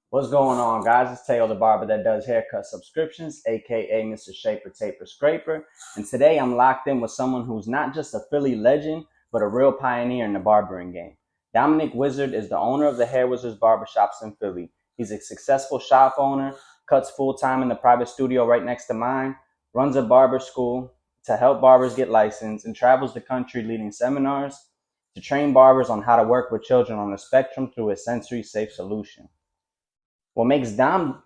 What's going on, guys? It's Teo the Barber that does haircut subscriptions, aka Mr. Shaper Taper Scraper. And today I'm locked in with someone who's not just a Philly legend, but a real pioneer in the barbering game. Dominic Wizard is the owner of the Hair Wizards Barbershops in Philly. He's a successful shop owner, cuts full time in the private studio right next to mine, runs a barber school to help barbers get licensed, and travels the country leading seminars to train barbers on how to work with children on the spectrum through a sensory safe solution. What makes Dominic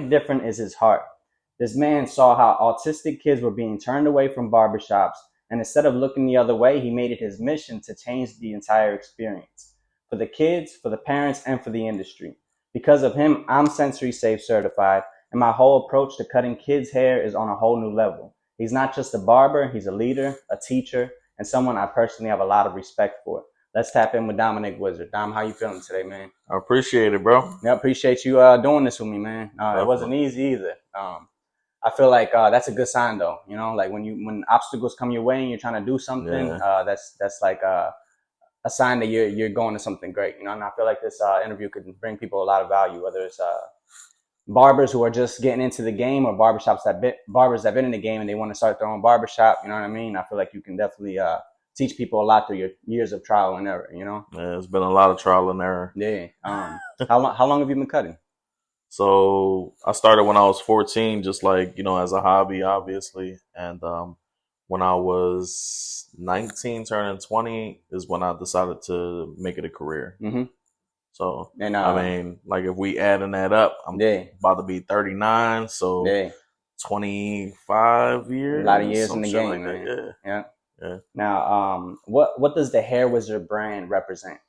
different is his heart. This man saw how autistic kids were being turned away from barbershops, and instead of looking the other way, he made it his mission to change the entire experience for the kids, for the parents, and for the industry. Because of him, I'm sensory safe certified, and my whole approach to cutting kids' hair is on a whole new level. He's not just a barber, he's a leader, a teacher, and someone I personally have a lot of respect for. Let's tap in with Dominic Wizard. Dom, how you feeling today, man? I appreciate it, bro. Yeah, appreciate you doing this with me, man. It wasn't easy either. I feel like that's a good sign, though. You know, like when obstacles come your way and you're trying to do something, that's like a sign that you're going to something great. You know, and I feel like this interview could bring people a lot of value, whether it's barbers who are just getting into the game or barbers that've been in the game and they want to start their own barbershop. You know what I mean? I feel like you can definitely teach people a lot through your years of trial and error, you know? Yeah, it's been a lot of trial and error. Yeah. How long have you been cutting? So I started when I was 14, just like, as a hobby, obviously. And when I was 19, turning 20 is when I decided to make it a career. Mm-hmm. So, and, I mean, like if we adding that up, I'm about to be 39. So 25 years. A lot of years in the game, like man. Yeah. Now, what does the Hair Wizard brand represent?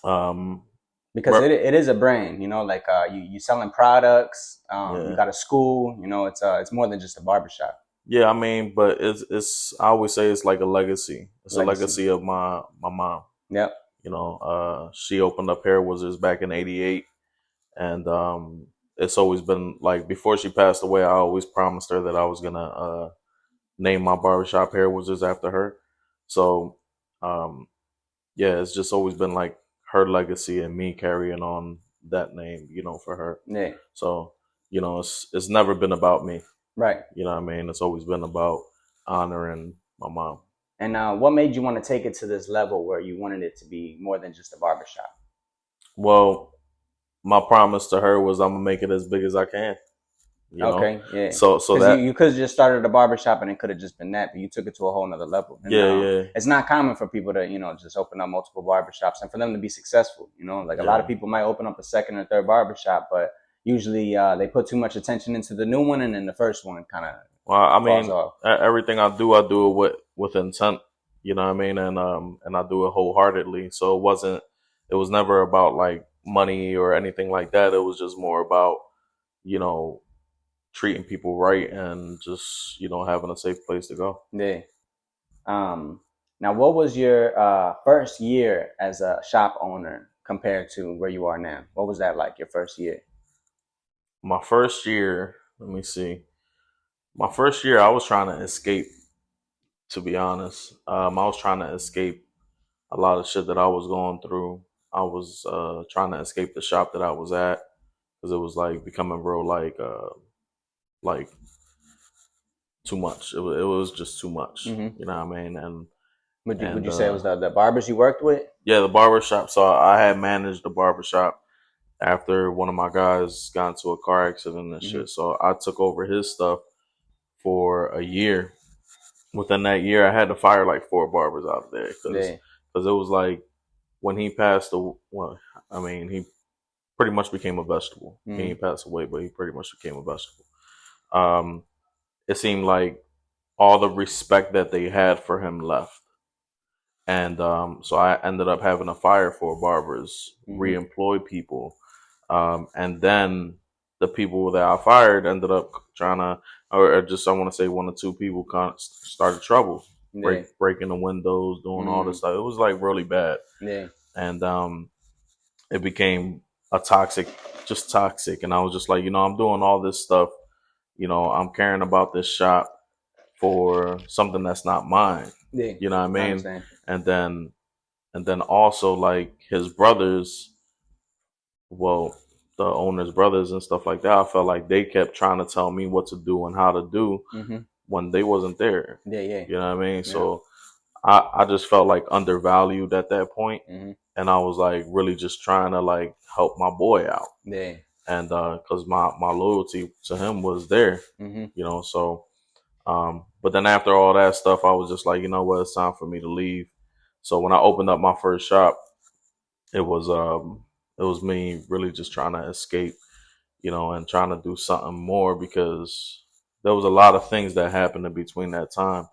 Because it is a brand, you know, like you selling products, you got a school, you know, it's more than just a barbershop. Yeah, I mean, but it's I always say it's like a legacy. It's a legacy of my mom. Yep. You know, she opened up Hair Wizards back in '88, and it's always been like before she passed away, I always promised her that I was gonna name my barbershop Hair Wizards after her. So, yeah, it's just always been like her legacy and me carrying on that name, you know, for her. Yeah. So, you know, it's never been about me. Right. You know what I mean? It's always been about honoring my mom. And what made you want to take it to this level where you wanted it to be more than just a barbershop? Well, my promise to her was I'm gonna make it as big as I can. You know? Yeah. So that you could have just started a barbershop and it could have just been that, but you took it to a whole nother level. And, yeah. It's not common for people to, you know, just open up multiple barbershops and for them to be successful. You know, like a lot of people might open up a second or third barbershop, but usually they put too much attention into the new one and then the first one kind of. Well, I mean, everything I do it with intent. You know what I mean? And I do it wholeheartedly. So it was never about like money or anything like that. It was just more about, you know, treating people right and just, you know, having a safe place to go. Yeah. Now, what was your first year as a shop owner compared to where you are now? What was that like, your first year? My first year, let me see. My first year, I was trying to escape, to be honest. I was trying to escape a lot of shit that I was going through. I was trying to escape the shop that I was at because it was like becoming real like too much. It was just too much. Mm-hmm. You know what I mean? And would you say it was the barbers you worked with? Yeah, the barbershop. So I had managed the barbershop after one of my guys got into a car accident and shit. So I took over his stuff for a year. Within that year, I had to fire like 4 barbers out of there because it was like when he passed away. I mean, he pretty much became a vegetable. He didn't pass away, but he pretty much became a vegetable. It seemed like all the respect that they had for him left. And so I ended up having to fire 4 barbers, re-employ people. And then the people that I fired ended up trying to, or just I want to say 1 or 2 people kind of started trouble, breaking the windows, doing all this stuff. It was like really bad. Yeah. And it became toxic. And I was just like, you know, I'm doing all this stuff. You know, I'm caring about this shop for something that's not mine. Yeah. You know what I mean? And then also like his brothers well, the owner's brothers and stuff like that, I felt like they kept trying to tell me what to do and how to do when they wasn't there. Yeah, yeah. You know what I mean? Yeah. So I just felt like undervalued at that point. And I was like really just trying to like help my boy out. Yeah. And because my loyalty to him was there, you know. So but then after all that stuff, I was just like, you know what, it's time for me to leave. So when I opened up my first shop, it was me really just trying to escape, you know, and trying to do something more, because there was a lot of things that happened in between that time.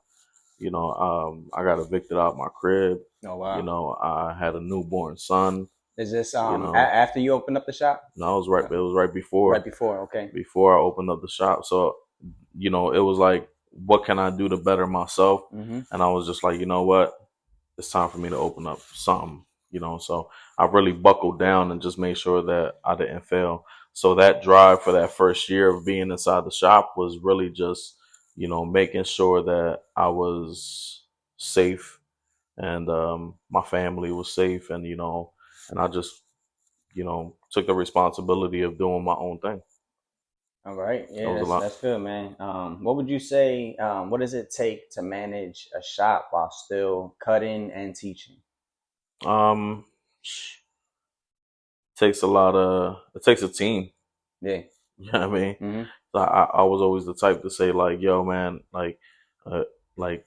You know, I got evicted out of my crib. Oh wow. You know, I had a newborn son. Is this You know, after you opened up the shop? No, it was right before. Right before, okay. Before I opened up the shop. So, you know, it was like, what can I do to better myself? And I was just like, you know what? It's time for me to open up something, you know. So I really buckled down and just made sure that I didn't fail. So that drive for that first year of being inside the shop was really just, you know, making sure that I was safe and my family was safe, and you know, and I just, you know, took the responsibility of doing my own thing. All right. Yeah, That was a lot. that's good, man. What would you say, what does it take to manage a shop while still cutting and teaching? Um, takes a lot of, it takes a team. Yeah. You know what I mean? So I was always the type to say like, yo, man, uh, like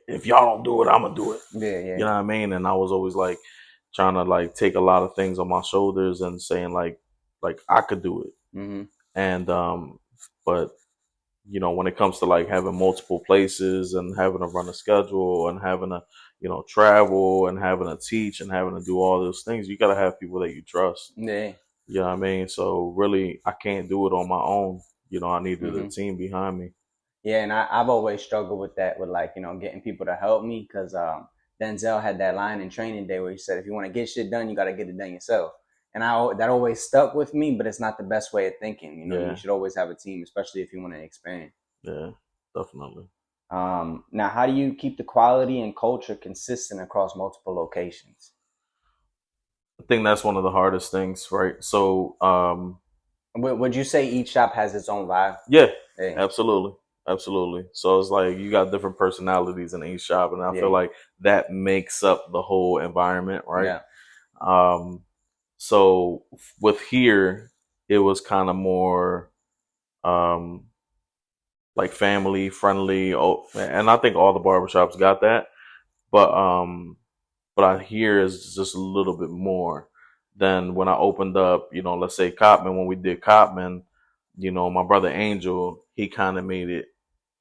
if y'all don't do it, I'm gonna do it. Yeah, yeah. You know what I mean? And I was always like trying to like take a lot of things on my shoulders and saying like I could do it. And but you know, when it comes to like having multiple places and having to run a schedule and having to, you know, travel and having to teach and having to do all those things, you gotta have people that you trust. Yeah. You know what I mean? So really, I can't do it on my own. You know, I needed a team behind me. Yeah, and I've always struggled with that, with like, you know, getting people to help me, because Denzel had that line in Training Day where he said, if you want to get shit done, you got to get it done yourself. And that always stuck with me, but it's not the best way of thinking. You know, Yeah. you should always have a team, especially if you want to expand. Yeah, definitely. Now, how do you keep the quality and culture consistent across multiple locations? I think that's one of the hardest things, right? So, Would you say each shop has its own vibe? yeah, Hey. absolutely. Absolutely. So it's like you got different personalities in each shop, and I feel like that makes up the whole environment, right? Yeah. So with here, it was kind of more um, like family friendly. Oh, and I think all the barbershops got that, but I hear is just a little bit more than when I opened up, you know, let's say Cotman. When we did Cotman, you know, my brother Angel, he kind of made it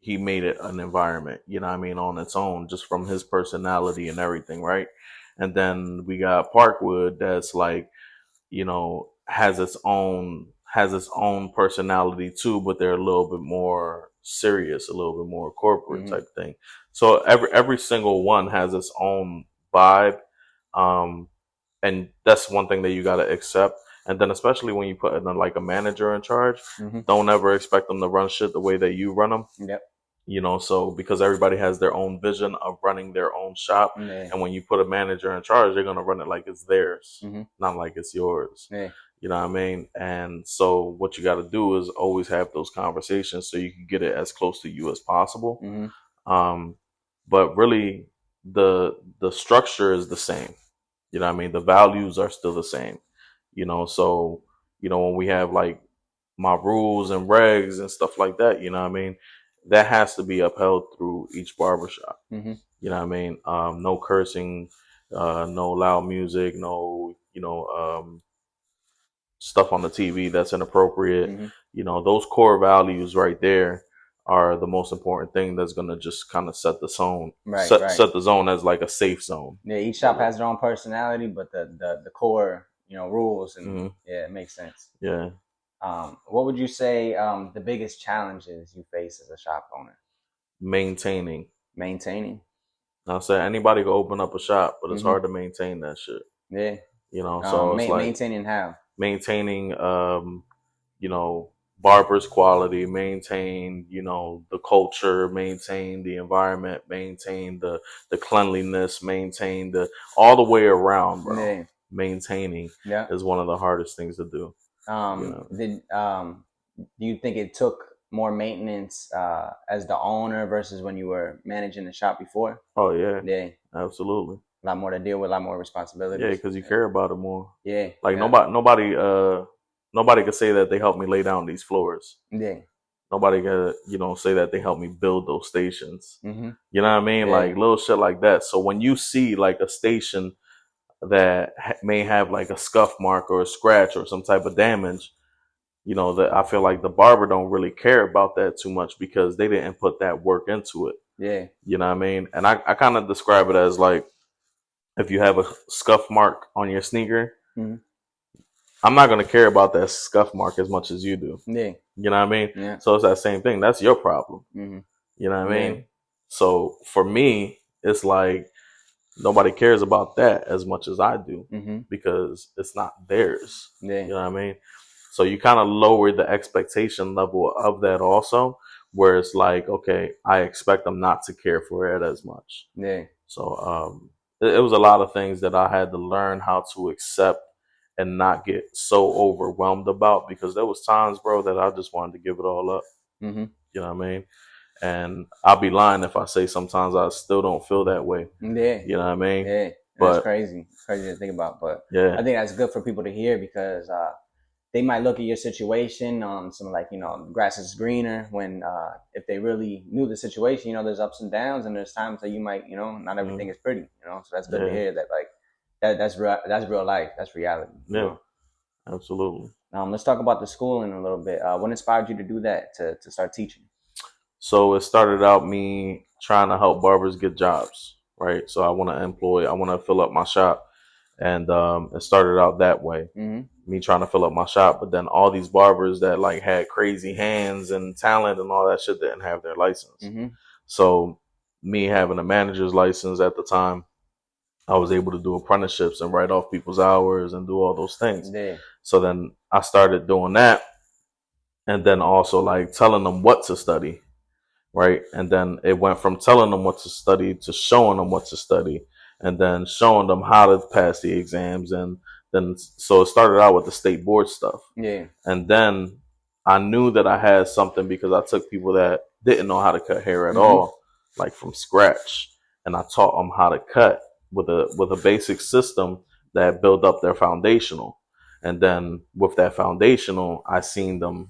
an environment, you know what I mean, on its own, just from his personality and everything, right? And then we got Parkwood that's like, you know, has its own personality too, but they're a little bit more serious, a little bit more corporate type thing. So every single one has its own vibe. And that's one thing that you got to accept. And then especially when you put in like a manager in charge, don't ever expect them to run shit the way that you run them. Yep. You know, so because everybody has their own vision of running their own shop, and when you put a manager in charge, they're gonna run it like it's theirs, not like it's yours. You know what I mean? And so what you got to do is always have those conversations so you can get it as close to you as possible. But really, the structure is the same. You know what I mean? The values are still the same. You know, so you know when we have like my rules and regs and stuff like that, you know what I mean? That has to be upheld through each barbershop. You know what I mean? No cursing, no loud music, no, you know, stuff on the TV that's inappropriate. You know, those core values right there are the most important thing that's going to just kind of set the zone, set the zone as like a safe zone. Yeah, each shop has their own personality, but the core, you know, rules, and yeah, it makes sense. Yeah. What would you say the biggest challenges you face as a shop owner? Maintaining. I'll say anybody can open up a shop, but it's hard to maintain that shit. Yeah. You know, so it's like maintaining how? Maintaining, you know, barber's quality, maintain, you know, the culture, maintain the environment, maintain the cleanliness, maintain all the way around, bro. Yeah. maintaining Yeah. is one of the hardest things to do. Do you think it took more maintenance as the owner versus when you were managing the shop before? Oh yeah, Yeah, absolutely. a lot more to deal with, a lot more Yeah, responsibilities. because you care about it more. Yeah, Like yeah, nobody could say that they helped me lay down these floors. yeah. Nobody could, say that they helped me build those stations. Mm-hmm. You know what I mean? Yeah. Like little shit like that. So when you see like a station that may have like a scuff mark or a scratch or some type of damage, that I feel like the barber don't really care about that too much because they didn't put that work into it. Yeah. You know what I mean? And I kind of describe it as like if you have a scuff mark on your sneaker, Mm-hmm. I'm not going to care about that scuff mark as much as you do. Yeah. You know what I mean? Yeah. So it's that same thing. That's your problem. Mm-hmm. You know what I Yeah. mean? So for me, it's like nobody cares about that as much as I do Mm-hmm. because it's not theirs. Yeah. You know what I mean? So you kind of lower the expectation level of that also, where it's like, okay, I expect them not to care for it as much. Yeah. So it was a lot of things that I had to learn how to accept and not get so overwhelmed about because there was times, bro, that I just wanted to give it all up. Mm-hmm. You know what I mean? And I'll be lying if I say sometimes I still don't feel that way. Yeah. You know what I mean? Yeah. But That's crazy. It's crazy to think about. But yeah, I think that's good for people to hear because they might look at your situation on some like, grass is greener when if they really knew the situation, there's ups and downs and there's times that you might, not everything is pretty, so that's good to hear that like that's real life. That's reality. Yeah, absolutely. Let's talk about the schooling a little bit. What inspired you to do that, to start teaching? So it started out me trying to help barbers get jobs, right? So I want to fill up my shop. And it started out that way, me trying to fill up my shop. But then all these barbers that like had crazy hands and talent and all that shit didn't have their license. So me having a manager's license at the time, I was able to do apprenticeships and write off people's hours and do all those things. Yeah. So then I started doing that, and then also like telling them what to study, right? And then it went from telling them what to study to showing them what to study, and then showing them how to pass the exams. And then, so it started out with the state board stuff. Yeah. And then I knew that I had something because I took people that didn't know how to cut hair at all, like from scratch. And I taught them how to cut with a basic system that built up their foundational. And then with that foundational, I seen them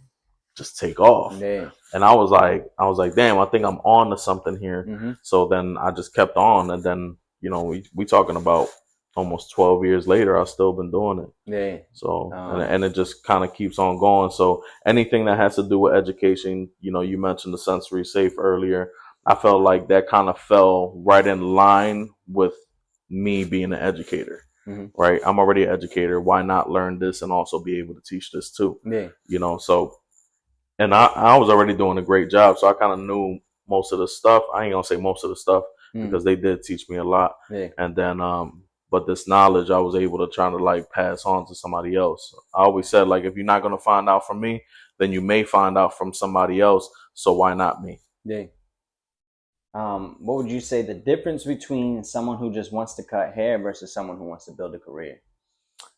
just take off. Yeah. And I was like, damn, I think I'm on to something here. So then I just kept on. And then, we talking about almost 12 years later, I've still been doing it. Yeah. So, and it just kind of keeps on going. So anything that has to do with education, you mentioned the sensory safe earlier. I felt like that kind of fell right in line with me being an educator, right? I'm already an educator. Why not learn this and also be able to teach this too? Yeah. So, and I was already doing a great job. So I kind of knew most of the stuff. I ain't gonna say most of the stuff because they did teach me a lot. Yeah. And then, but this knowledge I was able to try to like pass on to somebody else. I always said, like, if you're not going to find out from me, then you may find out from somebody else. So why not me? Yeah. What would you say the difference between someone who just wants to cut hair versus someone who wants to build a career?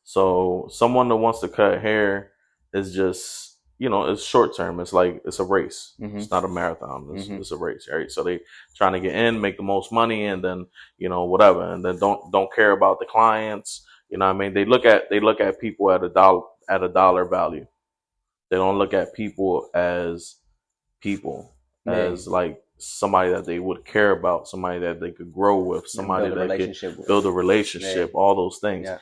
So someone that wants to cut hair is just, it's short term. It's like, it's a race. It's not a marathon. It's a race, right? So they trying to get in, make the most money, and then, whatever. And then don't care about the clients. You know what I mean? They look at people at a dollar value. They don't look at people, as like somebody that they would care about, somebody that they could grow with, somebody that could build a relationship, all those things. Yeah.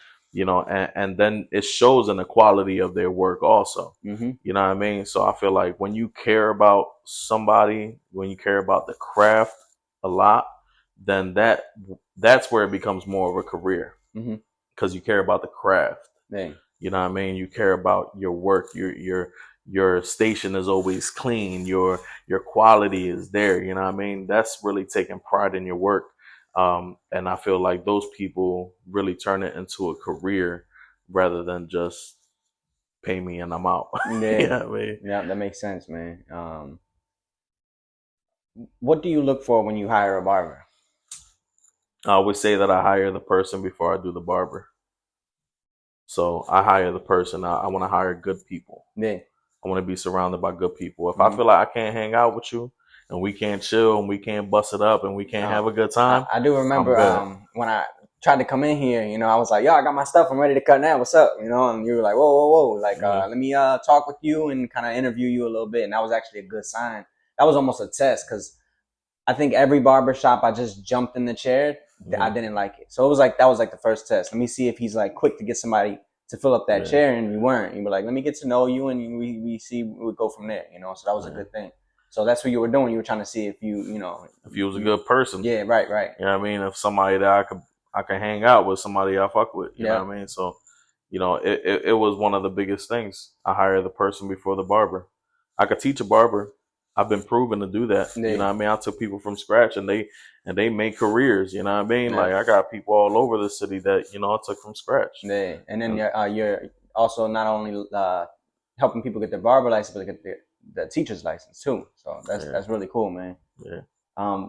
And then it shows in the quality of their work also. You know what I mean? So I feel like when you care about somebody, when you care about the craft a lot, then that's where it becomes more of a career, because you care about the craft. You know what I mean? You care about your work. Your station is always clean. Your quality is there. You know what I mean? That's really taking pride in your work. And I feel like those people really turn it into a career rather than just pay me and I'm out. Yeah. You know what I mean? Yeah, that makes sense, man. What do you look for when you hire a barber? I always say that I hire the person before I do the barber. So I hire the person. I want to hire good people. Yeah. I want to be surrounded by good people. If I Mm-hmm. feel like I can't hang out with you and we can't chill and we can't bust it up and we can't have a good time, I do remember I'm good. when I tried to come in here, you know, I was like, yo, I got my stuff. I'm ready to cut now. What's up? You know, and you were like, whoa, whoa, whoa. Like, let me talk with you and kind of interview you a little bit. And that was actually a good sign. That was almost a test because I think every barbershop I just jumped in the chair, I didn't like it. So it was like, that was like the first test. Let me see if he's like quick to get somebody to fill up that chair. And you weren't. You were like, let me get to know you and we see, we go from there, you know? So that was a good thing. So that's what you were doing. You were trying to see if you was a good person. Yeah, right. You know what I mean? If somebody that I could hang out with, somebody I fuck with. You know what I mean? So, you know, it was one of the biggest things. I hire the person before the barber. I could teach a barber. I've been proven to do that. Yeah. You know what I mean? I took people from scratch and they make careers. You know what I mean? Yeah. Like I got people all over the city that, you know, I took from scratch. Yeah. And then you're also not only helping people get their barber license, but get the teacher's license too. So that's really cool, man. Yeah.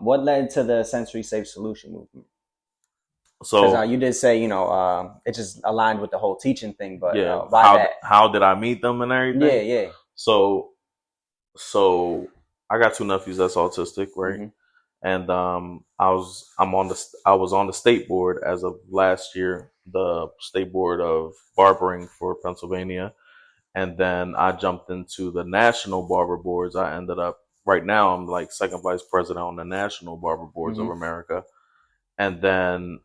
What led to the sensory safe solution movement? So you did say, you know, it just aligned with the whole teaching thing, but how did I meet them and everything? Yeah. So I got two nephews that's autistic, right? Mm-hmm. And I was on the state board as of last year, the state board of barbering for Pennsylvania. And then I jumped into the national barber boards. I ended up right now I'm like second vice president on the national barber boards of America. And then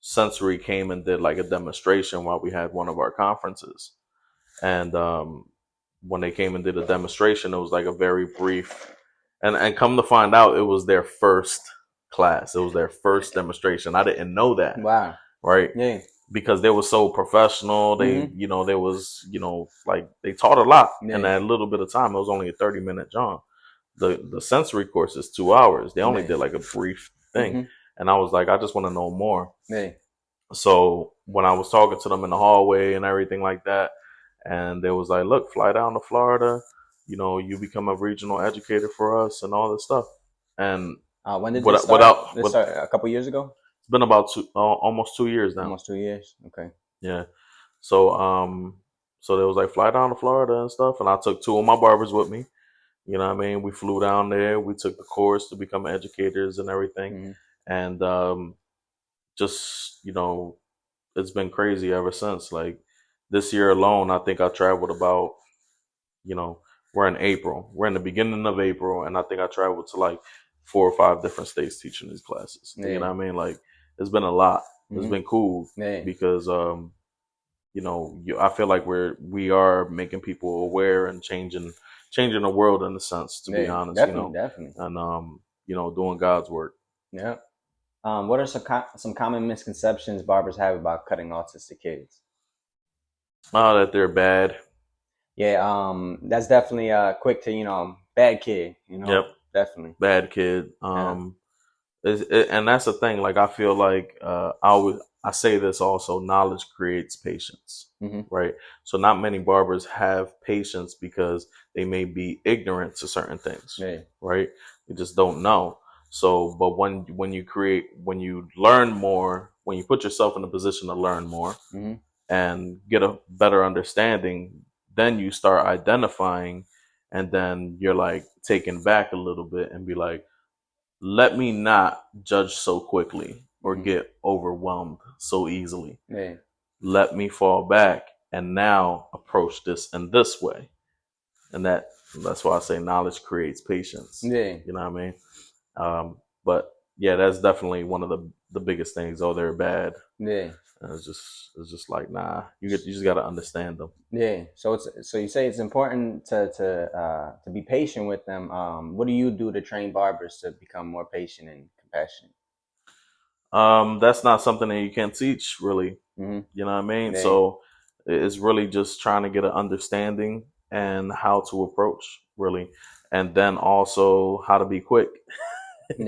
Sensory came and did like a demonstration while we had one of our conferences. And when they came and did a demonstration, it was like a very brief, and come to find out, it was their first class. It was their first demonstration. I didn't know that. Wow. Right. Yeah. Because they were so professional. They, you know, there was, you know, like they taught a lot in that little bit of time. It was only a 30-minute jaunt. The sensory course is 2 hours. They only did like a brief thing. And I was like, I just want to know more. Yeah. So when I was talking to them in the hallway and everything like that, and they was like, look, fly down to Florida, you know, you become a regional educator for us and all this stuff. And when did this start? This started a couple years ago? It's been about almost 2 years now. Almost 2 years. Okay. Yeah. So so they was like, fly down to Florida and stuff. And I took two of my barbers with me. You know what I mean? We flew down there. We took the course to become educators and everything. And just, you know, it's been crazy ever since. Like this year alone, I think I traveled about, you know, we're in April. We're in the beginning of April. And I think I traveled to like 4 or 5 different states teaching these classes. You know what I mean? Like it's been a lot. It's been cool because, you know, I feel like we are making people aware and changing the world in a sense, to be honest, definitely. And, you know, doing God's work. Yeah. What are some common misconceptions barbers have about cutting autistic kids? That they're bad. Yeah. That's definitely quick to, you know, bad kid, you know. Yep. Definitely. Bad kid. And that's the thing. Like, I feel like I say this also, knowledge creates patience, right? So not many barbers have patience because they may be ignorant to certain things, right? They just don't know. So, but when you learn more, when you put yourself in a position to learn more and get a better understanding, then you start identifying, and then you're like taken back a little bit and be like, let me not judge so quickly or get overwhelmed so easily. Let me fall back and now approach this in this way. And that's why I say knowledge creates patience. You know what I mean? But yeah, that's definitely one of the biggest things. Oh, they're bad. And it's just like, nah, you just got to understand them. So you say it's important to be patient with them. What do you do to train barbers to become more patient and compassionate? That's not something that you can teach, really. You know what I mean? So it's really just trying to get an understanding and how to approach, really, and then also how to be quick. You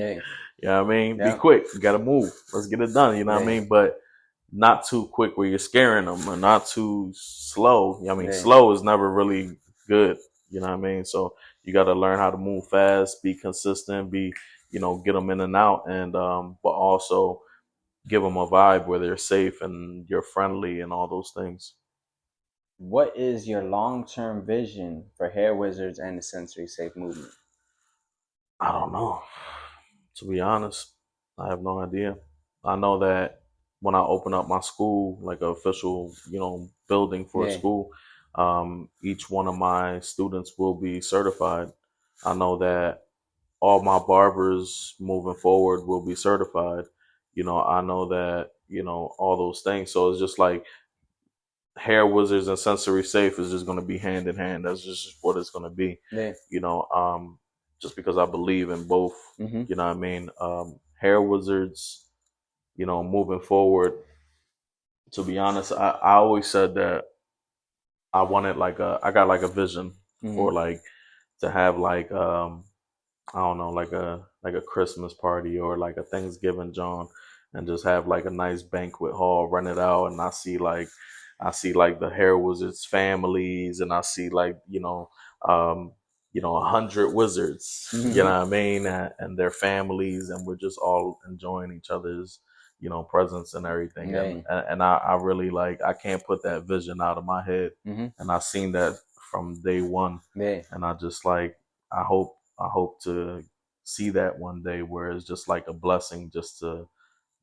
know what I mean? Be quick. You got to move. Let's get it done. You know what I mean? But not too quick where you're scaring them, or not too slow. I mean, slow is never really good. You know what I mean? So you got to learn how to move fast, be consistent, you know, get them in and out, and but also give them a vibe where they're safe and you're friendly and all those things. What is your long-term vision for Hair Wizards and the Sensory Safe movement? I don't know. To be honest, I have no idea. I know that when I open up my school, like an official, building for a Yeah. school, each one of my students will be certified. I know that all my barbers moving forward will be certified. I know that, all those things. So it's just like Hair Wizards and Sensory Safe is just going to be hand in hand. That's just what it's going to be. Yeah. Just because I believe in both. Mm-hmm. You know what I mean? Hair Wizards, moving forward. To be honest, I always said that I wanted I got like a vision for like to have like I don't know, like a Christmas party or like a Thanksgiving John, and just have like a nice banquet hall, rent it out, and I see like the Hair Wizards families, and I see like um, 100 wizards, you know what I mean, and their families, and we're just all enjoying each other's presence and everything, Yeah. and I really like I can't put that vision out of my head, and I seen that from day one, Yeah. and I just like I hope to see that one day where it's just like a blessing just to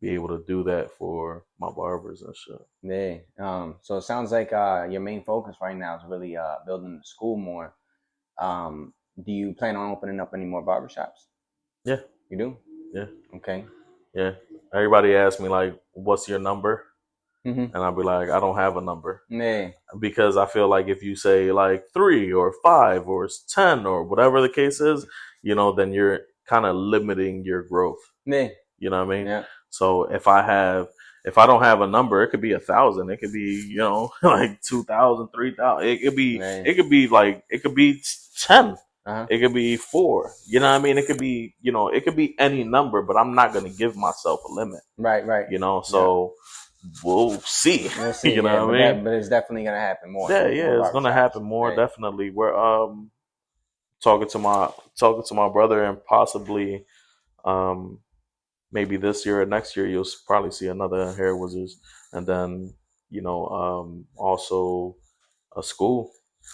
be able to do that for my barbers and shit. Yeah. So it sounds like your main focus right now is really building the school more. Do you plan on opening up any more barbershops? Yeah. You do? Yeah. Okay. Yeah. Everybody asks me like, what's your number? Mm-hmm. And I'll be like, I don't have a number. Yeah. Because I feel like if you say like 3 or 5 or 10 or whatever the case is, then you're kind of limiting your growth. Yeah. You know what I mean? Yeah. So if I don't have a number, it could be 1,000. It could be, like 2,000, 3,000. It could be, Yeah. it could be 10. Uh-huh. It could be 4. You know what I mean? It could be, it could be any number, but I'm not going to give myself a limit. Right. So we'll see. We'll see. You know what I mean? But it's definitely gonna happen more. Yeah, more it's gonna happen more. Yeah. Definitely. We're talking to my brother, and possibly maybe this year or next year you'll probably see another Hair Wizards, and then also a school.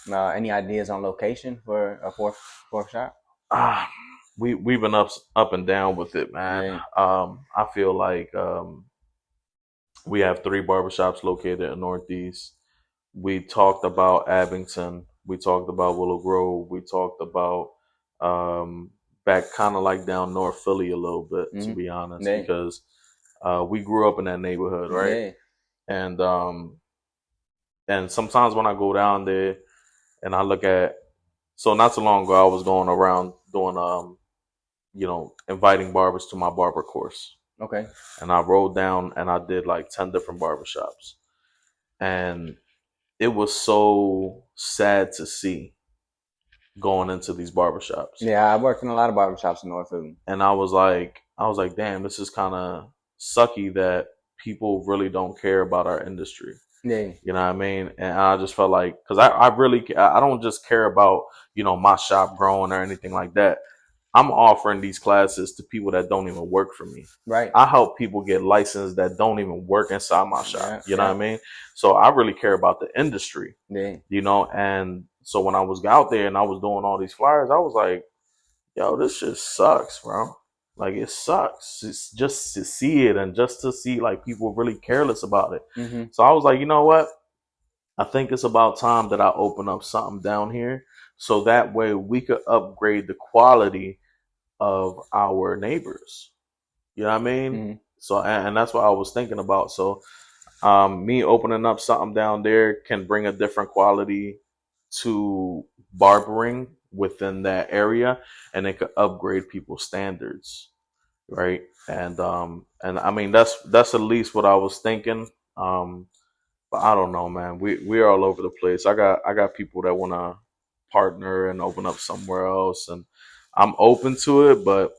Any ideas on location for a fourth shop? We've been up and down with it, man. Yeah. I feel like we have 3 barbershops located in Northeast. We talked about Abington. We talked about Willow Grove. We talked about back kind of like down North Philly a little bit, to be honest, because we grew up in that neighborhood, right? Yeah. And sometimes when I go down there and I look at, so not so long ago I was going around doing inviting barbers to my barber course. Okay. And I rode down and I did like 10 different barbershops. And it was so sad to see going into these barbershops. Yeah, I worked in a lot of barbershops in North Philly. And I was like, damn, this is kind of sucky that people really don't care about our industry. Yeah. You know what I mean? And I just felt like, because I don't just care about, my shop growing or anything like that. I'm offering these classes to people that don't even work for me. Right. I help people get licensed that don't even work inside my shop. Yeah, you know what I mean? So I really care about the industry. Yeah. And so when I was out there and I was doing all these flyers, I was like, yo, this shit sucks, bro. Like, it sucks. It's just to see it and just to see like people really careless about it. Mm-hmm. So I was like, you know what? I think it's about time that I open up something down here, so that way we could upgrade the quality of our neighbors. You know what I mean? Mm-hmm. So, and that's what I was thinking about. So, me opening up something down there can bring a different quality to barbering within that area, and it could upgrade people's standards, right? And I mean that's at least what I was thinking. But I don't know, man. We're all over the place. I got people that want to partner and open up somewhere else, and I'm open to it, but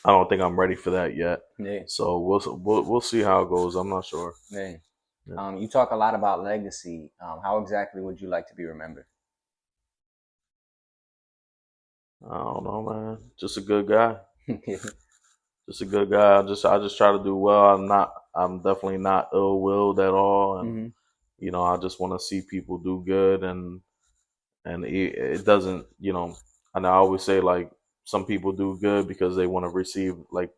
I don't think I'm ready for that yet. Yeah. So we'll see how it goes. I'm not sure. Yeah. You talk a lot about legacy. How exactly would you like to be remembered? I don't know, man. Just a good guy. Just a good guy. I just try to do well. I'm definitely not ill-willed at all, and Mm-hmm. you know, I just want to see people do good, and it doesn't, you know, and I always say like some people do good because they want to receive like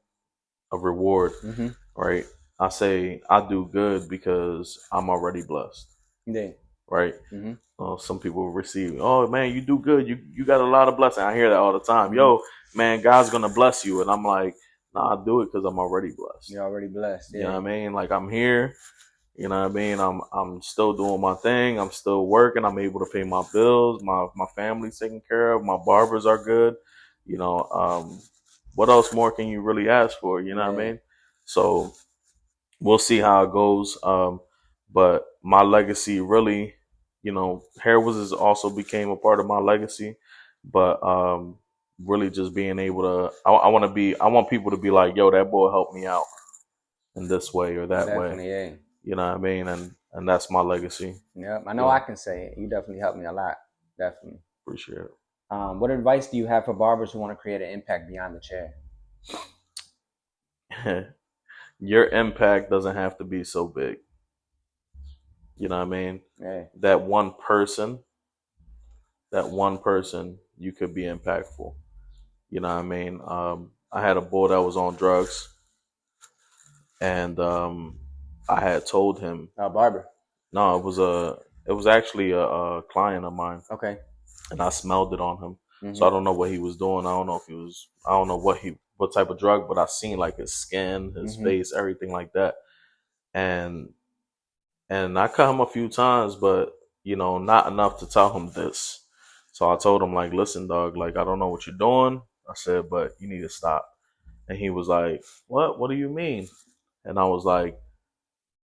a reward, Mm-hmm. right? I say I do good because I'm already blessed, Yeah. right? Mm-hmm. Some people receive, oh man, you do good, you got a lot of blessing. I hear that all the time. Mm-hmm. Yo, man, God's gonna bless you, and I'm like, nah, I do it because I'm already blessed. You're already blessed. You know Yeah. what I mean? Like I'm here. You know what I mean? I'm still doing my thing. I'm still working. I'm able to pay my bills. My family's taken care of. My barbers are good. You know, what else more can you really ask for? You know what I Yeah. mean? So we'll see how it goes. But my legacy really, you know, Hair Wizards also became a part of my legacy. But really just being able to, I want people to be like, yo, that boy helped me out in this way or that way. Definitely. Yeah. You know what I mean? And that's my legacy. Yep. I know Yeah. I can say it. You definitely helped me a lot. Definitely. Appreciate What advice do you have for barbers who want to create an impact beyond the chair? it. Your impact doesn't have to be so big. You know what I mean? Yeah. That one person, you could be impactful. You know what I mean? I had a boy that was on drugs, and I had told him, Barber. no, it was actually a client of mine, Okay. and I smelled it on him. Mm-hmm. So I don't know what he was doing. I don't know what type of drug, but I seen like his skin, his Mm-hmm. face, everything like that. And I cut him a few times, but you know, not enough to tell him this. So I told him like, listen, dog, like I don't know what you're doing. I said, but you need to stop. And he was like, what? What do you mean? And I was like,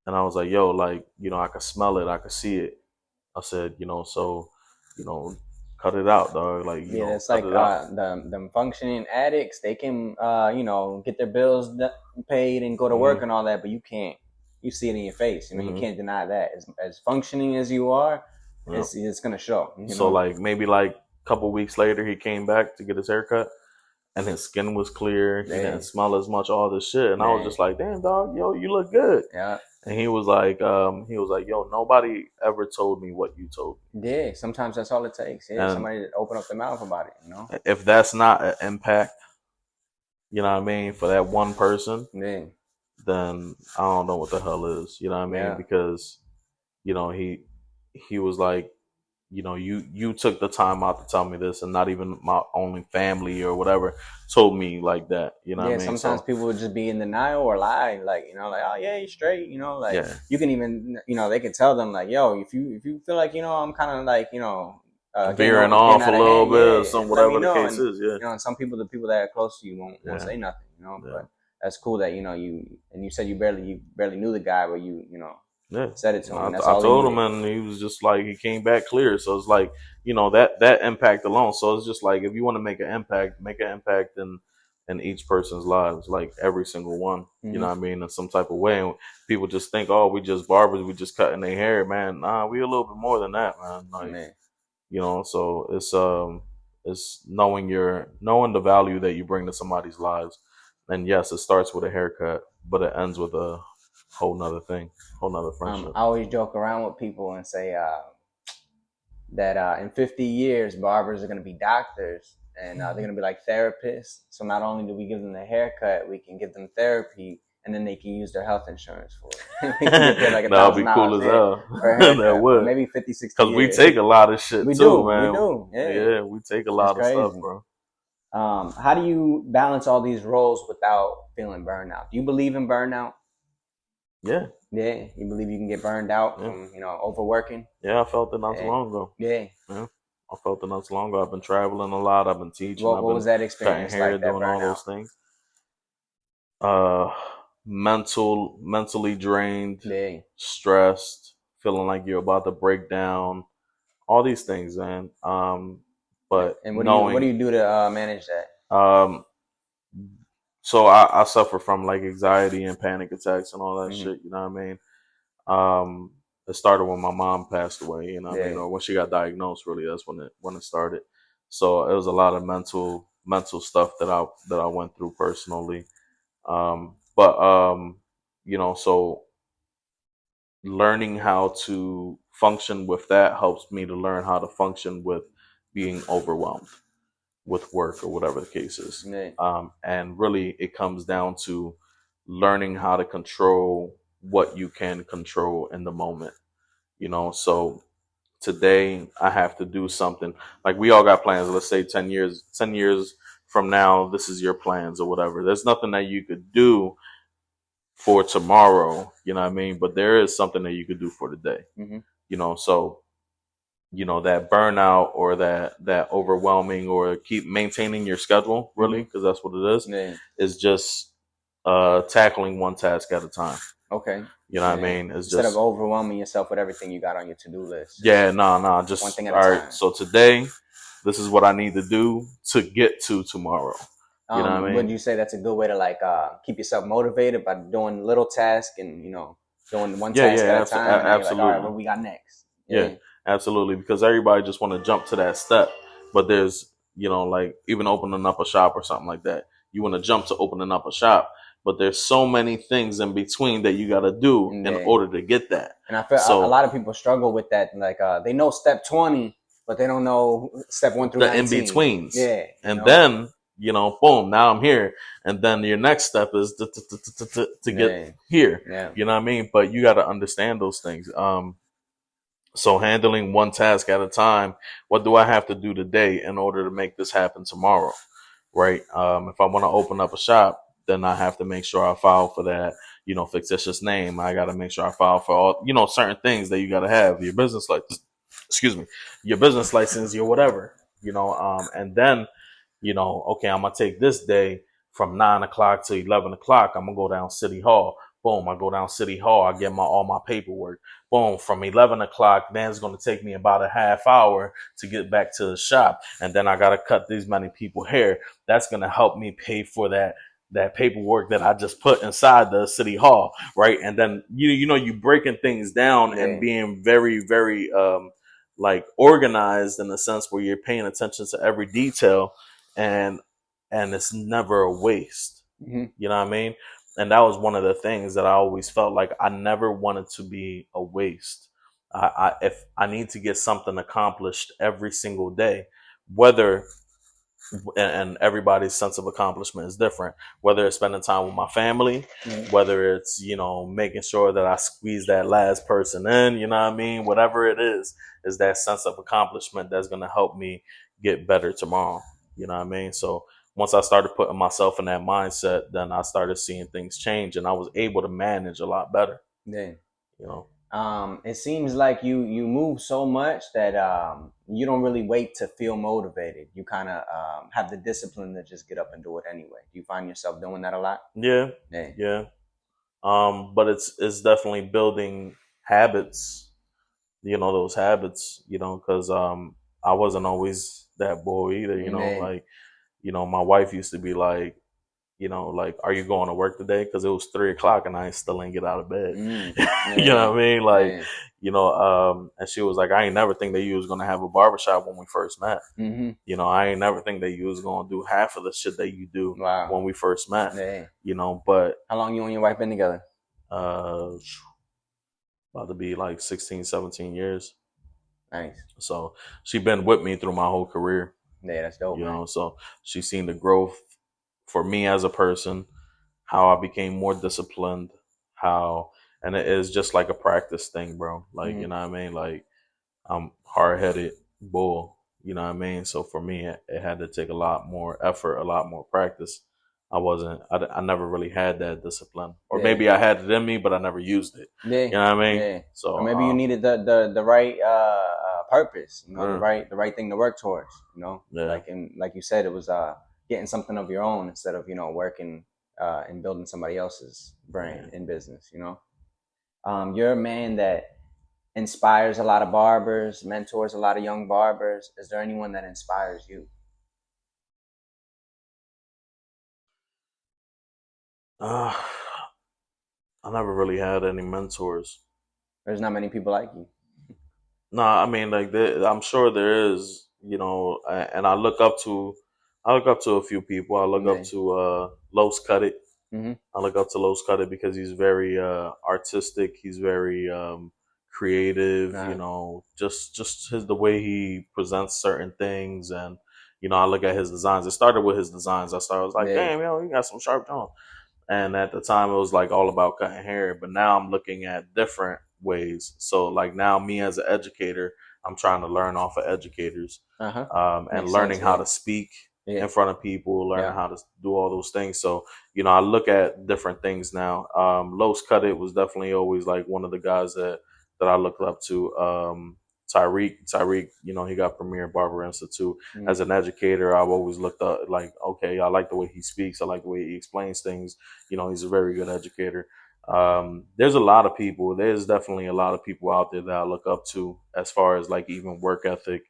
yo, like, you know, I could smell it, I could see it. I said, you know, so, you know, cut it out, dog. Like, you Yeah, know, it's cut like it out. them functioning addicts. They can get their bills paid and go to work Mm-hmm. and all that, but you can't. You see it in your face. You know, you Mm-hmm. can't deny that. As functioning as you are, Yeah. it's gonna show. You So know. like maybe like a couple weeks later, he came back to get his haircut, and his skin was clear. He Damn. didn't smell as much, all this shit. And I was Damn. just like, damn, dog, yo, you look good. Yeah. And he was like, yo, nobody ever told me what you told me. Yeah. Sometimes that's all it takes. Yeah. And Somebody to open up their mouth about it. You know. if that's not an impact, you know what I mean, for that one person, Yeah. then I don't know what the hell is. You know what I mean? Yeah. Because, you know, he was like, you know, you took the time out to tell me this, and not even my only family or whatever told me like that. You know Yeah, what I mean? sometimes So people would just be in denial or lie, like, like, oh yeah, you're straight, like yeah, you can even, they can tell them like, yo, if you feel like, I'm kind of like, veering getting off a out of little hand, bit or yeah, some let me whatever the know. case And is. Yeah, and some people, the people that are close to you won't yeah, say nothing, yeah. But that's cool that you said you barely knew the guy, but Yeah, said it to him. I, And that's I all he told him, needed. and he was just like, he came back clear. So it's like, you know, that impact alone. So it's just like, if you want to make an impact in each person's lives, like every single one. You know what I mean, in some type of way. And people just think, oh, we just barbers, we just cutting their hair, man. Nah, we a little bit more than that, man. Like, Man. you know, so it's knowing the value that you bring to somebody's lives. And yes, it starts with a haircut, but it ends with a whole nother thing, whole nother friendship. I always joke around with people and say that in 50 years, barbers are going to be doctors and they're going to be like therapists. So not only do we give them the haircut, we can give them therapy, and then they can use their health insurance for it. We can get paid like That would be cool as hell. That would. Maybe 50, 60 Because we years. take a lot of shit we too, do, man. We do. Yeah, we take a lot of stuff, bro. How do you balance all these roles without feeling burnout? Do you believe in burnout? Yeah. Yeah, you believe you can get burned out from overworking? Yeah, I felt it not so long ago. Yeah. I felt it not so long ago. I've been traveling a lot. I've been teaching. What was that experience cutting hair, like? That doing all those things. Mentally drained, stressed, feeling like you're about to break down. All these things, man. But and what do you do to manage that? So I suffer from like anxiety and panic attacks and all that shit. You know what I mean? It started when my mom passed away. You know what I mean? Or when she got diagnosed. Really, that's when it started. So it was a lot of mental stuff that I went through personally. But So learning how to function with that helps me to learn how to function with being overwhelmed with work or whatever the case is. Yeah. And really, it comes down to learning how to control what you can control in the moment. So today I have to do something. Like, we all got plans. Let's say 10 years from now, this is your plans or whatever. There's nothing that you could do for tomorrow, you know what I mean? But there is something that you could do for today, so that burnout or that overwhelming, or keep maintaining your schedule, really, because that's what it is. Yeah. Is just tackling one task at a time. Okay. You know what I mean? It's Instead just of overwhelming yourself with everything you got on your to-do list. just one thing at all a right. time. So today, this is what I need to do to get to tomorrow. You know what I mean? Would you say that's a good way to keep yourself motivated by doing little tasks and doing one task at a time? And Absolutely. You're like, all right, what we got next? Yeah, absolutely. Because everybody just want to jump to that step, but there's like, even opening up a shop or something like that. You want to jump to opening up a shop, but there's so many things in between that you got to do in order to get that. And I feel a lot of people struggle with that. Like, they know step 20, but they don't know step 1 through the 19. in betweens. Yeah, and then boom, now I'm here, and then your next step is to get here. Yeah. You know what I mean? But you got to understand those things. So handling one task at a time. What do I have to do today in order to make this happen tomorrow? Right. If I want to open up a shop, then I have to make sure I file for that, fictitious name. I got to make sure I file for all, certain things that you got to have. Your business license, your business license, your whatever, and then, okay, I'm going to take this day from 9 o'clock to 11 o'clock. I'm going to go down City Hall. Boom, I go down City Hall. I get all my paperwork. Boom, from 11 o'clock, then it's going to take me about a half hour to get back to the shop. And then I got to cut these many people hair. That's going to help me pay for that paperwork that I just put inside the City Hall, right? And then, you breaking things down and being very, very, organized, in the sense where you're paying attention to every detail, and it's never a waste. You know what I mean? And that was one of the things that I always felt like I never wanted to be a waste. If I need to get something accomplished every single day, whether, and everybody's sense of accomplishment is different, whether it's spending time with my family, whether it's, making sure that I squeeze that last person in, you know what I mean? Whatever it is that sense of accomplishment that's going to help me get better tomorrow. You know what I mean? So once I started putting myself in that mindset, then I started seeing things change, and I was able to manage a lot better. Yeah. It seems like you move so much that you don't really wait to feel motivated. You kind of have the discipline to just get up and do it anyway. Do you find yourself doing that a lot? Yeah. But it's definitely building habits. Those habits. Because I wasn't always that boy either. My wife used to be like, are you going to work today? Because it was 3 o'clock and I still ain't get out of bed. You know what I mean? And she was like, I ain't never think that you was going to have a barbershop when we first met. I ain't never think that you was going to do half of the shit that you do when we first met. But how long you and your wife been together? About to be like 16, 17 years. Nice. So she been with me through my whole career. Yeah, that's dope. So she's seen the growth for me as a person, how I became more disciplined, and it is just like a practice thing, bro. Like, you know what I mean? Like, I'm hard-headed bull, you know what I mean? So for me, it had to take a lot more effort, a lot more practice. I never really had that discipline, or maybe I had it in me, but I never used it. You know what I mean? Yeah. So, or maybe you needed the right purpose, the right thing to work towards, like you said, it was getting something of your own instead of working and building somebody else's brand in business. You're a man that inspires a lot of barbers, mentors a lot of young barbers. Is there anyone that inspires you? I never really had any mentors. There's not many people like you. No, I mean, like, I'm sure there is, and I look up to a few people. I look up to Los Cut It. I look up to Los Cuddy because he's very artistic. He's very creative. You know, just the way he presents certain things, and I look at his designs. It started with his designs. I was like, damn, you got some sharp tones. And at the time, it was like all about cutting hair. But now I'm looking at different ways. So like now, me as an educator, I'm trying to learn off of educators, and learning how to speak in front of people, learning how to do all those things. So, I look at different things now. Los Cuddy was definitely always like one of the guys that I looked up to. Tyreek, he got Premier Barber Institute. As an educator, I've always looked up like, okay, I like the way he speaks. I like the way he explains things. He's a very good educator. There's a lot of people. There's definitely a lot of people out there that I look up to as far as like even work ethic,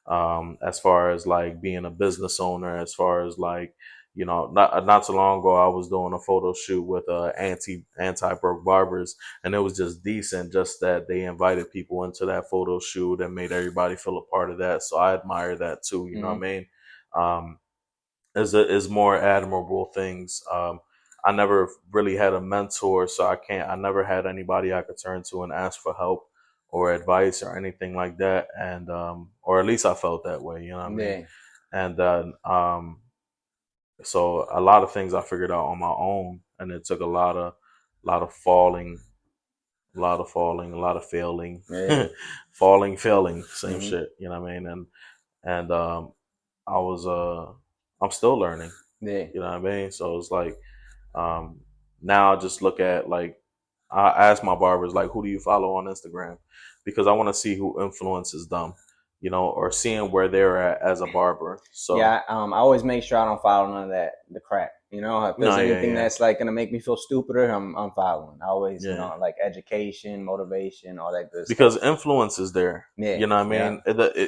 as far as like being a business owner, as far as like, not too long ago, I was doing a photo shoot with anti-broke barbers, and it was just decent, just that they invited people into that photo shoot and made everybody feel a part of that. So I admire that too. You know what I mean? Is more admirable things. I never really had a mentor, so I never had anybody I could turn to and ask for help or advice or anything like that. And, or at least I felt that way, you know what I mean? And, so a lot of things I figured out on my own, and it took a lot of falling, a lot of failing, failing, same shit, you know what I mean? And, I'm still learning, you know what I mean? So it's like, now I just look at like, I ask my barbers, like, who do you follow on Instagram? Because I want to see who influences them, or seeing where they're at as a barber. So yeah, I always make sure I don't follow none of the crap. If there's anything that's like gonna make me feel stupider, I'm following. I always, like education, motivation, all that good stuff. Because influence is there. Yeah. You know what I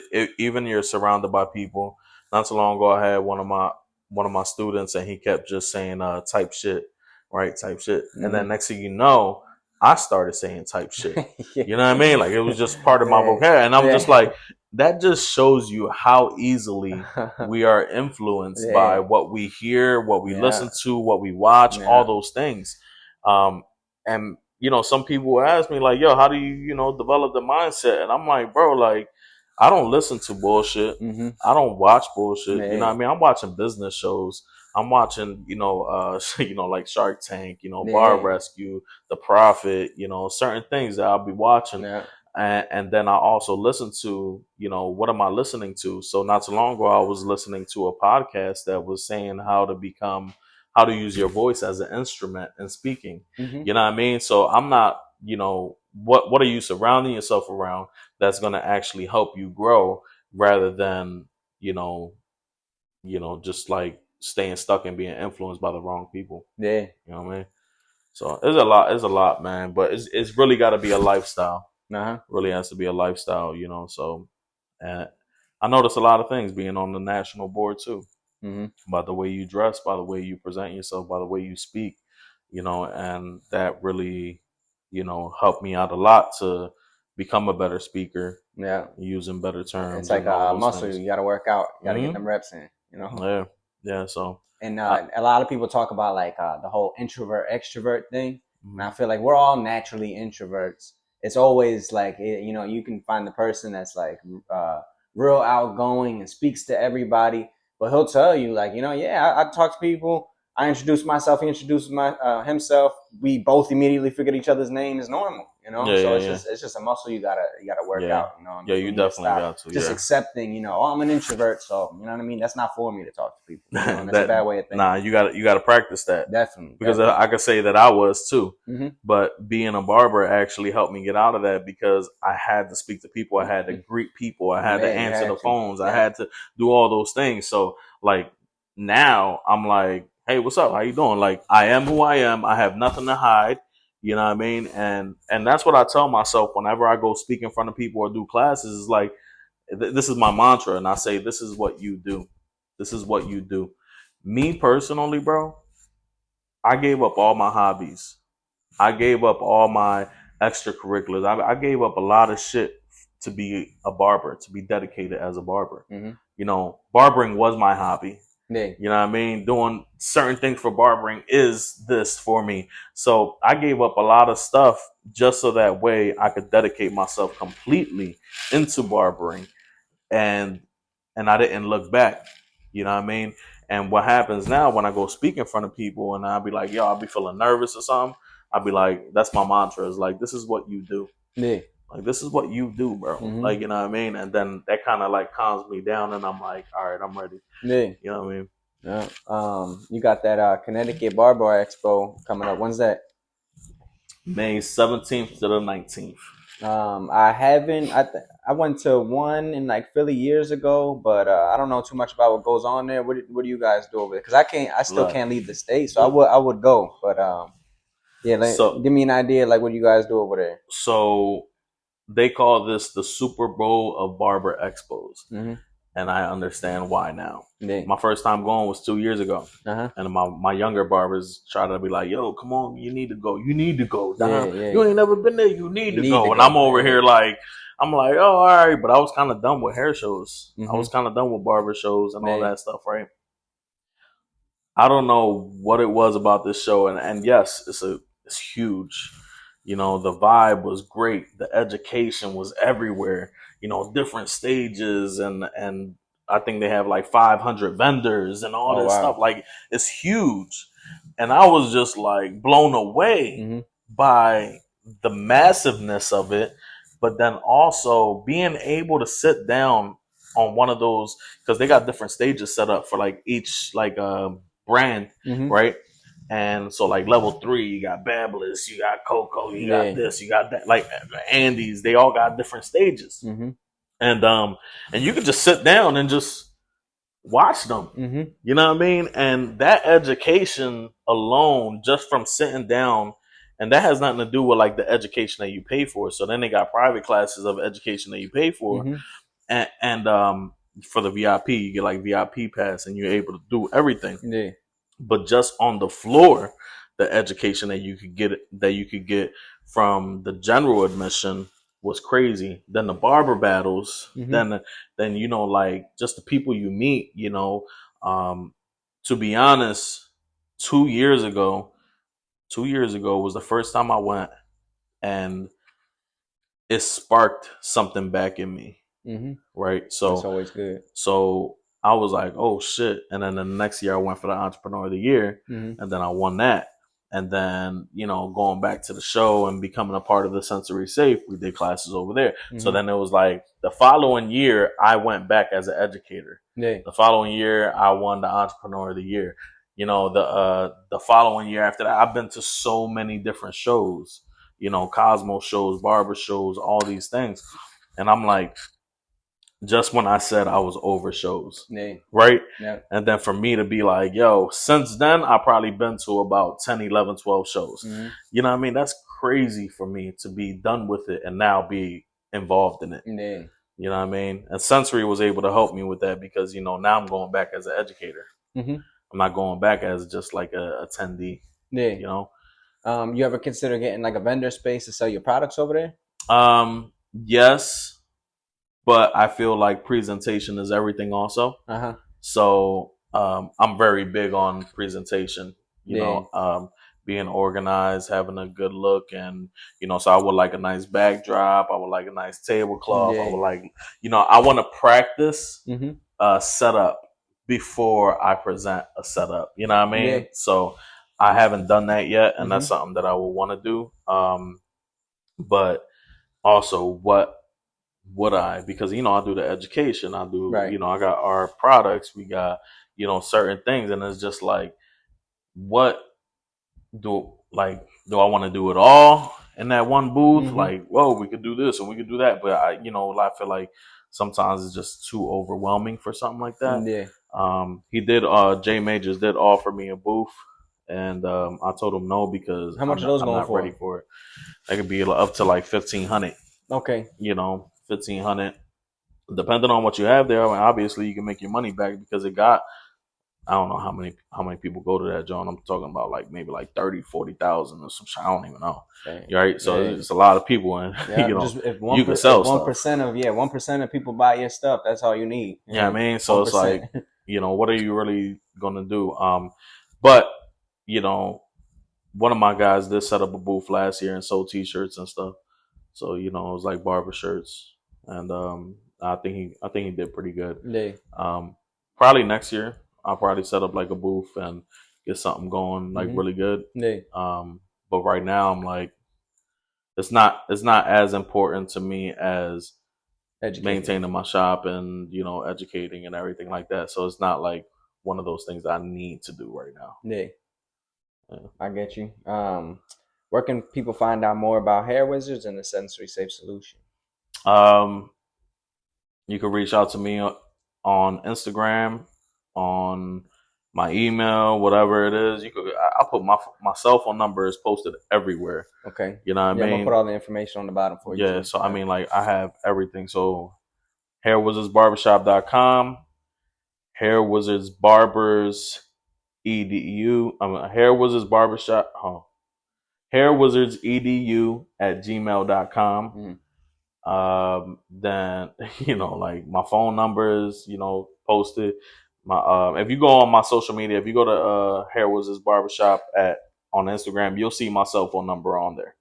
mean? Even you're surrounded by people. Not so long ago, I had one of my students, and he kept just saying type shit, right? Type shit. And then next thing you know, I started saying type shit. You know what I mean? Like it was just part of my vocabulary. And I'm just like, that just shows you how easily we are influenced by what we hear, what we listen to, what we watch, all those things. And some people will ask me like, yo, how do you, develop the mindset? And I'm like, bro, like, I don't listen to bullshit. I don't watch bullshit. You know what I mean? I'm watching business shows. I'm watching, like Shark Tank, Bar Rescue, The Prophet, certain things that I'll be watching. And then I also listen to, what am I listening to? So not too long ago, I was listening to a podcast that was saying how to use your voice as an instrument in speaking. You know what I mean? So I'm not, what are you surrounding yourself around that's going to actually help you grow rather than, just like staying stuck and being influenced by the wrong people. Yeah. You know what I mean? So it's a lot, man, but it's really got to be a lifestyle. Really has to be a lifestyle, so, and I notice a lot of things being on the national board too, by the way you dress, by the way you present yourself, by the way you speak, and that really, helped me out a lot to become a better speaker. Yeah. Using better terms. It's like a muscle. Things. You got to work out. You got to get them reps in, Yeah. Yeah. So, and a lot of people talk about like the whole introvert extrovert thing. And I feel like we're all naturally introverts. It's always like, you can find the person that's like real outgoing and speaks to everybody, but he'll tell you like, I talk to people. I introduce myself. He introduces himself. We both immediately figured each other's name is normal, so it's just a muscle you gotta work out, you definitely got to. Just accepting, I'm an introvert, so you know what I mean. That's not for me to talk to people. That's a bad way of thinking. Nah, you gotta practice that. Definitely. Because I could say that I was too, but being a barber actually helped me get out of that because I had to speak to people, I had to greet people, I had to answer the phones, I had to do all those things. So like now I'm like, hey, what's up? How you doing? Like, I am who I am. I have nothing to hide. You know what I mean? And that's what I tell myself whenever I go speak in front of people or do classes. Is like, this is my mantra. And I say, this is what you do. This is what you do. Me personally, bro, I gave up all my hobbies. I gave up all my extracurriculars. I gave up a lot of shit to be a barber, to be dedicated as a barber. Barbering was my hobby. Yeah. You know what I mean? Doing certain things for barbering is this for me. So I gave up a lot of stuff just so that way I could dedicate myself completely into barbering, and I didn't look back. You know what I mean? And what happens now when I go speak in front of people and I'll be like, yo, I'll be feeling nervous or something. I'll be like, that's my mantra. Is like, this is what you do. Yeah. Like, this is what you do, bro. Mhm. Like, you know what I mean? And then that kind of like calms me down and I'm like, all right, I'm ready. Yeah. You know what I mean? Yeah. You got that Connecticut Barber Expo coming up. When's that? May 17th to the 19th. I haven't. I went to one in like Philly years ago, but I don't know too much about what goes on there. What do you guys do over there? Because I still can't leave the state, so I would go. But yeah, So give me an idea, like what do you guys do over there? So they call this the Super Bowl of Barber Expos. Mm-hmm. And I understand why now. Yeah. My first time going was 2 years ago. Uh-huh. And my younger barbers try to be like, yo, come on, you need to go. You need to go. Yeah. You ain't never been there. You need to go. And I'm over here like, I'm like, oh, all right. But I was kind of done with hair shows. Mm-hmm. I was kind of done with barber shows and all that stuff, right? I don't know what it was about this show. And yes, it's huge. You know, the vibe was great. The education was everywhere. You know, different stages, and I think they have like 500 vendors and all this stuff. Like, it's huge. And I was just like blown away by the massiveness of it, but then also being able to sit down on one of those, because they got different stages set up for like each like brand, right? And so like level 3, you got Babblers, you got Coco, you got this, you got that, like Andes, they all got different stages. And you could just sit down and just watch them. You know what I mean? And that education alone, just from sitting down, and that has nothing to do with like the education that you pay for. So then they got private classes of education that you pay for. And for the VIP, you get like VIP pass and you're able to do everything. Yeah. But just on the floor, the education that you could get from the general admission was crazy. Then the barber battles, then you know, like just the people you meet, you know. To be honest, 2 years ago was the first time I went, and it sparked something back in me. Right? So that's always good. So I was like, oh shit. And then the next year I went for the Entrepreneur of the Year, and then I won that. And then, you know, going back to the show and becoming a part of the Sensory Safe, we did classes over there. So then it was like the following year I went back as an educator. The following year I won the Entrepreneur of the Year. You know, the following year after that, I've been to so many different shows, you know, Cosmo shows, barber shows, all these things. And I'm like, just when I said I was over shows, right? And then for me to be like, yo, since then, I've probably been to about 10, 11, 12 shows. You know what I mean? That's crazy for me to be done with it and now be involved in it. You know what I mean? And Sensory was able to help me with that because, you know, now I'm going back as an educator. I'm not going back as just like a attendee, you know? You ever consider getting like a vendor space to sell your products over there? Yes. But I feel like presentation is everything also. So I'm very big on presentation, you know, being organized, having a good look. And, you know, so I would like a nice backdrop. I would like a nice tablecloth. I would like, you know, I want to practice setup before I present a setup. You know what I mean? So I haven't done that yet. And that's something that I would want to do. But also what would I, because, you know, I do the education, I do, you know, I got our products, we got, you know, certain things. And it's just like, what do I want to do it all in that one booth? Like, whoa, we could do this and we could do that. But I, you know, I feel like sometimes it's just too overwhelming for something like that. He did, Jay Majors did offer me a booth, and I told him no, because how much are those going for? Ready for it. That could be up to like 1,500. Okay. You know, 1,500, depending on what you have there. I mean, obviously you can make your money back because it got, I don't know how many people go to that, John. I'm talking about like maybe like 30, 40,000 or some shit. I don't even know. Right. So it's a lot of people, and you know, if you can sell 1% of 1% of people buy your stuff, that's all you need. Yeah, I mean, so 1%. It's like, what are you really gonna do? But you know, one of my guys did set up a booth last year and sold T-shirts and stuff. So it was like barber shirts, and I think he did pretty good. Yeah. Probably next year I'll probably set up like a booth and get something going like really good. Yeah. But right now I'm like, it's not as important to me as maintaining my shop and educating and everything like that. So it's not like one of those things I need to do right now. Yeah. I get you. Where can people find out more about Hair Wizards and the Sensory Safe Solution? You can reach out to me on Instagram, on my email, whatever it is. I'll put my cell phone number is posted everywhere. Okay. You know what I mean? I'm gonna put all the information on the bottom for you. Yeah, so I mean, like, I have everything. So hairwizardsbarbershop.com, Hair Wizards Barbers edu. Hair Wizards Barbershop. Hair Wizards edu at gmail.com. Then like my phone numbers, posted. My if you go on my social media, if you go to Hair Wizards Barbershop on Instagram, you'll see my cell phone number on there.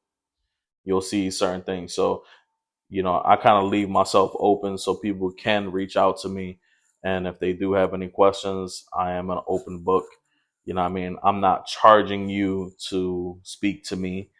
You'll see certain things. So I kind of leave myself open so people can reach out to me, and if they do have any questions, I am an open book. You know what I mean? I'm not charging you to speak to me.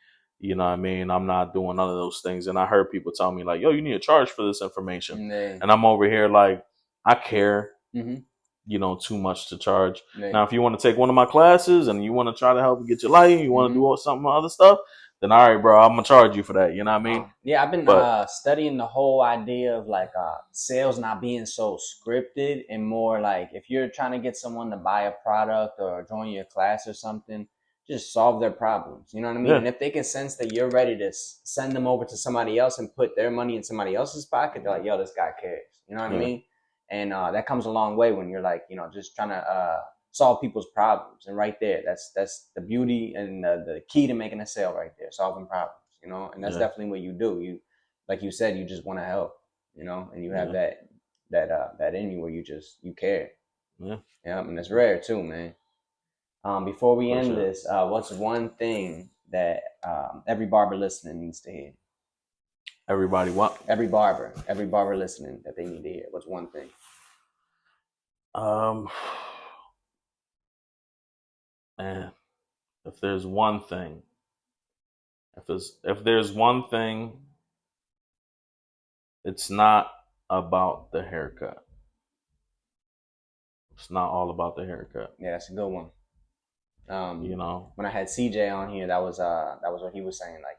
You know what I mean? I'm not doing none of those things. And I heard people tell me like, yo, you need to charge for this information. And I'm over here like, I care, too much to charge. Now, if you want to take one of my classes and you want to try to help get your light, you want to do some other stuff, then all right, bro, I'm going to charge you for that. You know what I mean? Yeah, I've been studying the whole idea of like sales not being so scripted, and more like if you're trying to get someone to buy a product or join your class or something, just solve their problems. You know what I mean? Yeah. And if they can sense that you're ready to send them over to somebody else and put their money in somebody else's pocket, they're like, yo, this guy cares. You know what I mean? And that comes a long way when you're like, just trying to solve people's problems. And right there, that's the beauty and the key to making a sale right there, solving problems, and that's definitely what you do. You, like you said, you just want to help, and you have that in you where you care. Yeah. And it's rare too, man. Before we end this, what's one thing that every barber listening needs to hear? Everybody what? Every barber listening that they need to hear. What's one thing? Man, if there's one thing, it's not about the haircut. It's not all about the haircut. Yeah, that's a good one. When I had CJ on here, that was what he was saying. Like,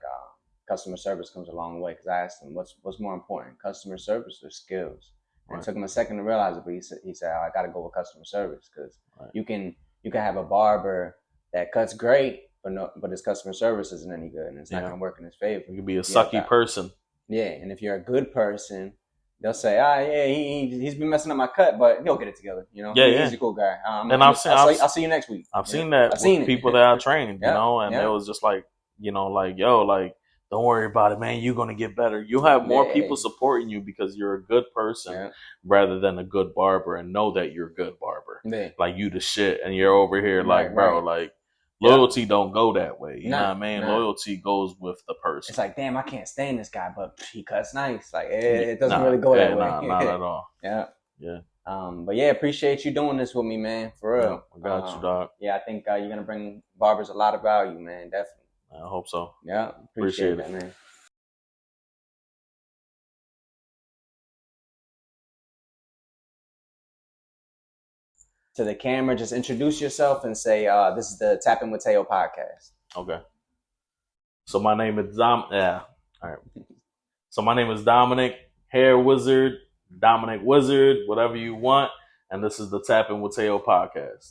customer service comes a long way. Because I asked him, what's more important, customer service or skills? And it took him a second to realize it, but he said, I got to go with customer service, because you can have a barber that cuts great, but his customer service isn't any good, and it's not going to work in his favor. You could be a sucky person. Yeah, and if you're a good person, they'll say, he's been messing up my cut, but he'll get it together. He's a cool guy. I'll see you next week. I've seen that with people that I trained, and it was just like, don't worry about it, man. You're going to get better. You'll have more people supporting you because you're a good person rather than a good barber, and know that you're a good barber. Yeah. Like, you the shit, and you're over here like, bro, like, loyalty don't go that way. You know what I mean? Loyalty goes with the person. It's like, damn, I can't stand this guy, but he cuts nice. Like, it doesn't really go that way. Not at all. Yeah. But yeah, appreciate you doing this with me, man. For real. I got you, dog. Yeah, I think you're gonna bring barbers a lot of value, man. Definitely. I hope so. Yeah, appreciate it, man. To the camera, just introduce yourself and say, this is the Tapping with Teo podcast. Okay. So my name is All right. So my name is Dominic, Hair Wizard, Dominic Wizard, whatever you want. And this is the Tapping with Teo podcast.